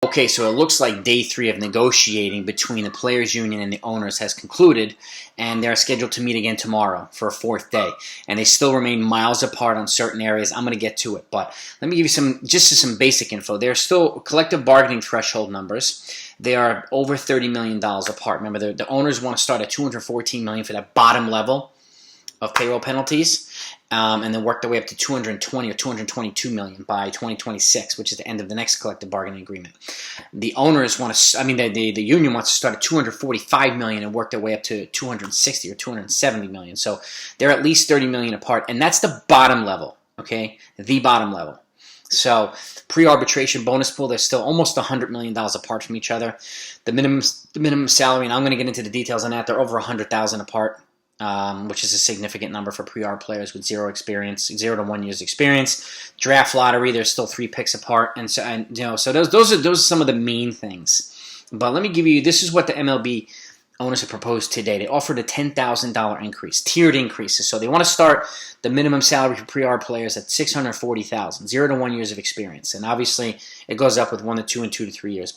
Okay, so it looks like day 3 of negotiating between the players' union and the owners has concluded, and they're scheduled to meet again tomorrow for a 4th day. And they still remain miles apart on certain areas. I'm going to get to it, but let me give you some basic info. They're still collective bargaining threshold numbers. They are over $30 million apart. Remember, the owners want to start at $214 million for that bottom level of payroll penalties, and then work their way up to $220 or $222 million by 2026, which is the end of the next collective bargaining agreement. The owners want to, the union wants to start at $245 million and work their way up to $260 or $270 million. So they're at least $30 million apart, and that's the bottom level, okay? The bottom level. So pre-arbitration bonus pool, they're still almost $100 million apart from each other. The minimum salary, and I'm going to get into the details on that, they're over $100,000 apart. Which is a significant number for pre-arb players with 0 to 1 year's experience. Draft lottery, there's still 3 picks apart, and so those are some of the main things. But let me give you, this is what the MLB owners have proposed today. They offered a $10,000 increase, tiered increases. So they want to start the minimum salary for pre-arb players at $640,000, 0 to 1 years of experience, and obviously it goes up with 1 to 2 and 2 to 3 years.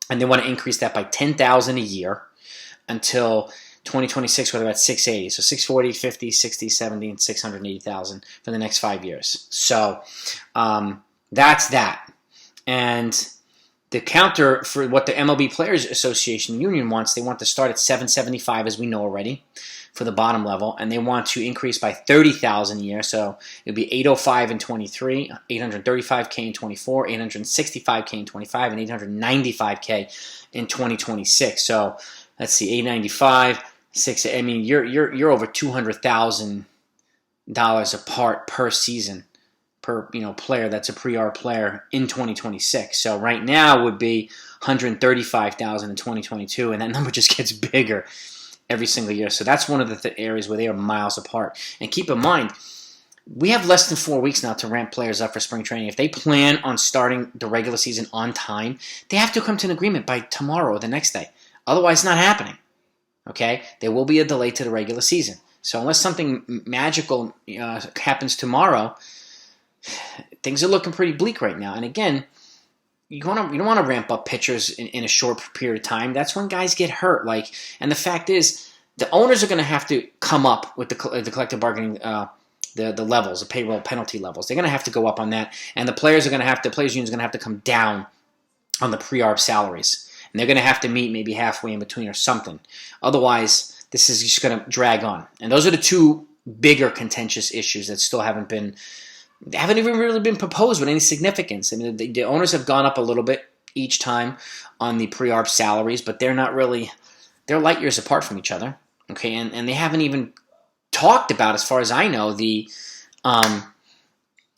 And they want to increase that by $10,000 a year until 2026, where they're at 680. So 640, 50, 60, 70, and 680,000 for the next 5 years. So that's that. And the counter for what the MLB Players Association Union wants, they want to start at 775, as we know already, for the bottom level, and they want to increase by 30,000 a year. So it'll be 805 in 23, 835K in 24, 865K in 25, and 895K in 2026. So let's see, 895, 6. I mean, you're over $200,000 apart per season, per player that's a pre-arb player in 2026. So right now would be $135,000 in 2022, and that number just gets bigger every single year. So that's one of the areas where they are miles apart. And keep in mind, we have less than 4 weeks now to ramp players up for spring training. If they plan on starting the regular season on time, they have to come to an agreement by tomorrow or the next day. Otherwise, it's not happening. Okay? There will be a delay to the regular season. So unless something magical happens tomorrow, things are looking pretty bleak right now. And again, you don't want to ramp up pitchers in a short period of time. That's when guys get hurt. And the fact is, the owners are going to have to come up with the collective bargaining the levels, the payroll penalty levels. They're going to have to go up on that, and the players union is going to have to come down on the pre-arb salaries. And they're going to have to meet maybe halfway in between or something. Otherwise, this is just going to drag on. And those are the 2 bigger contentious issues that still haven't even really been proposed with any significance. I mean, the owners have gone up a little bit each time on the pre-arb salaries, but they're light years apart from each other. Okay, and they haven't even talked about, as far as I know, the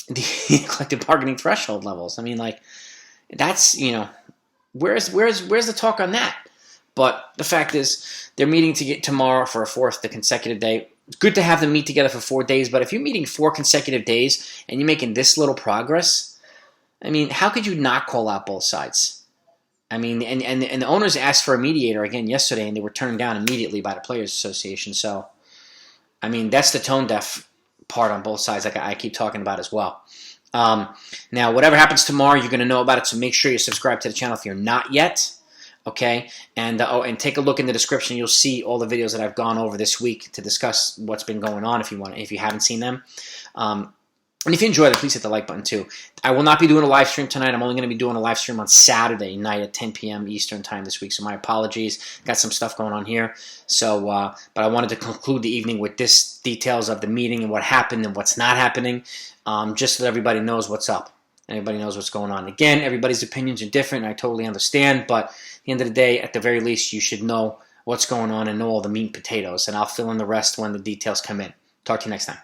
collective bargaining threshold levels. I mean, that's, where's the talk on that? But the fact is, they're meeting to get tomorrow for a 4th consecutive day. It's good to have them meet together for 4 days, but if you're meeting 4 consecutive days and you're making this little progress, I mean, how could you not call out both sides? I mean, and the owners asked for a mediator again yesterday, and they were turned down immediately by the Players Association. So, I mean, that's the tone-deaf part on both sides, like I keep talking about as well. Now, whatever happens tomorrow, you're going to know about it, so make sure you subscribe to the channel if you're not yet. Okay, and take a look in the description. You'll see all the videos that I've gone over this week to discuss what's been going on if you haven't seen them. And if you enjoyed it, please hit the like button too. I will not be doing a live stream tonight. I'm only going to be doing a live stream on Saturday night at 10 p.m. Eastern time this week. So my apologies. Got some stuff going on here. So, but I wanted to conclude the evening with this details of the meeting and what happened and what's not happening, just so that everybody knows what's up. Everybody knows what's going on. Again, everybody's opinions are different. And I totally understand. But at the end of the day, at the very least, you should know what's going on and know all the meat and potatoes. And I'll fill in the rest when the details come in. Talk to you next time.